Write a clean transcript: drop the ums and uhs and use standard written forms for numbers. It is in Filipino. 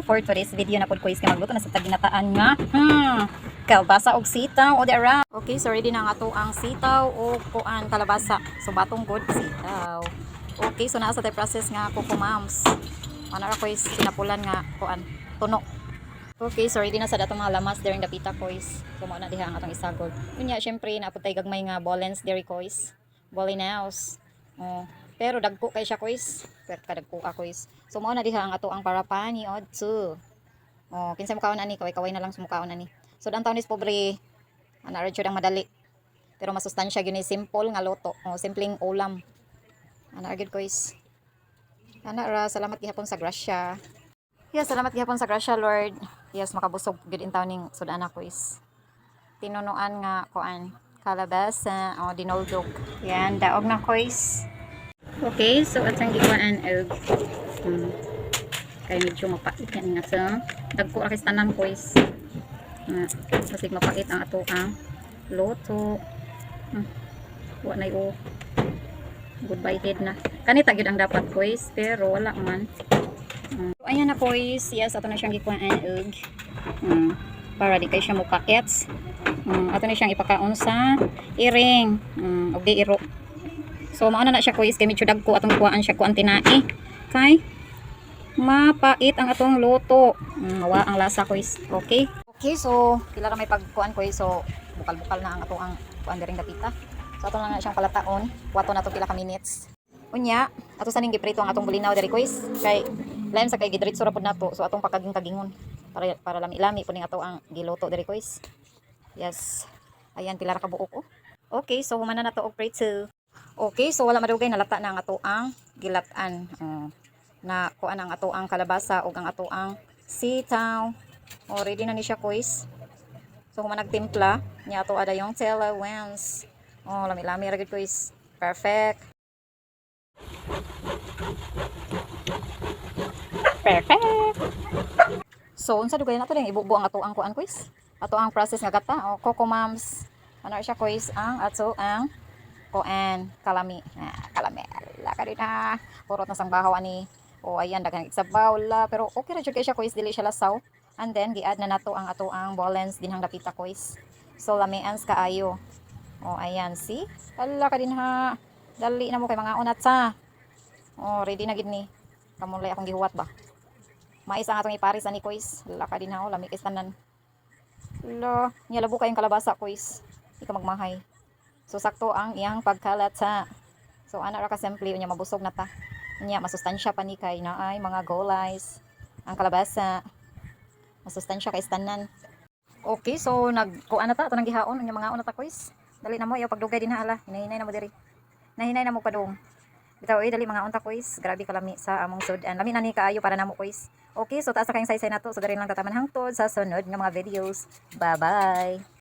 for today's video na pod ko is magluto na sa ginataang nga kalabasa og sitaw o dira. Okay, so ready na nga to ang sitaw o kuan kalabasa. So batong good sitaw. Okay, so naa sa tay process nga kuko moms. Ana ra ko is sinapulan nga kuan tuno. Okay, so ready na sa datong mga lamas during the pita kois. So mao na diha ang atong isagol. Unya syempre napud tay gagmay nga ballens dairy kois. Ballinaus. Oh, pero dagko kay siya kois. Pero kadagko kois. So mao na diha ang ato ang parapani odso. Oh, kinsa mo kaon ani kaway na lang sumukaon ani. So dan taon is pobre. Ana ra jud ang madali. Pero masustansya gyud ni simple nga luto. Oh, simpleng ulam. Ana ra gyud kois. Ana ra salamat gihapon sa grasya. Yes, salamat gihapon sa grasya Lord. Yes, makabusog gud in taon ning sudan ako is. Tinunuan nga kuan kalabasa o dinoldog. Yan, daog na kois. Okay, so atang gikuan og kay medyo mapait yan nga sa dagko ra kay tanan kois. Kasi mapait ang ato ang luto. Wa nay o goodbye head na. Kanita gyud ang dapat kois, pero wala man. So, ayan na kois, yes, ato na siyang gikuan og para di kay siya mupakets. Ato na siyang ipakaon sa iring og di iro. So mao na siya kois kay medyo dagko atong kuan siya kuan tinai. Kay mapait ang atong luto. Mawa ang lasa kois. Okay. Okay, so pila ra may pagkuan kois. So bukal-bukal na ang atong ang kuan diring dapita. So ato na siyang palataon. Wato na to pila ka minutes. Unya, ato sa ning giprito ang atong bulinaw diri kois. Kay lain sa kay gidritso ra pud nato. So atong pakaging-kagingon para lami-lami pud ning ato ang giluto diri kois. Yes. Ayan pila ra ka buok. Okay, so humana na to og prito. Okay, so wala madugay nalata na ang ato ang gilatan. Na kuan ang ato ang kalabasa ug ang ato ang sitaw. Ready na ni siya kois. So humana nagtimpla niya ato ada yung telawens. Lami-lami ra gid kois. Perfect. Perfect. So unsa dugay nato ding ibubuang ato ang kuan kois? Ato ang process nga gata o coco moms. Ano siya kois ang ato ang kuan kalami. Kalamela ka rin ha. Purot na sang bahaw ani. Ayan daghang igsabaw la pero okay ra jud kay siya kois dili siya lasaw. And then gi-add na nato ang ato ang ballens dinhang dapita kois. So lamians kaayo. Ayan see? Ala ka din ha. Dali na mo kay mga unat sa. Ready na gid ni. Kamulay akong gihuwat ba. Mais ang atong iparis ani kois. Ala ka din ha lami kay tanan. Lo, nya labo kayong kalabasa kois. Ika magmahay. So sakto ang iyang pagkalat sa. So ana ra ka simple unya mabusog na ta. Nya masustansya pa ni kay naay mga gulays. Ang kalabasa masustansya kay tanan. Okay, so nagkuan na ta ato nang gihaon unya mga una ta kois. Dali na mo iyo pagdugay din hala. Hinahinay na mo diri. Nahinay na mo padung. Bitaw dali mga unta kois. Grabe kalami sa among sudan. Lami na ni kaayo para namo kois. Okay, so taas na kayong saysay nato. So dali lang tataman hangtod sa sunod nga mga videos. Bye-bye.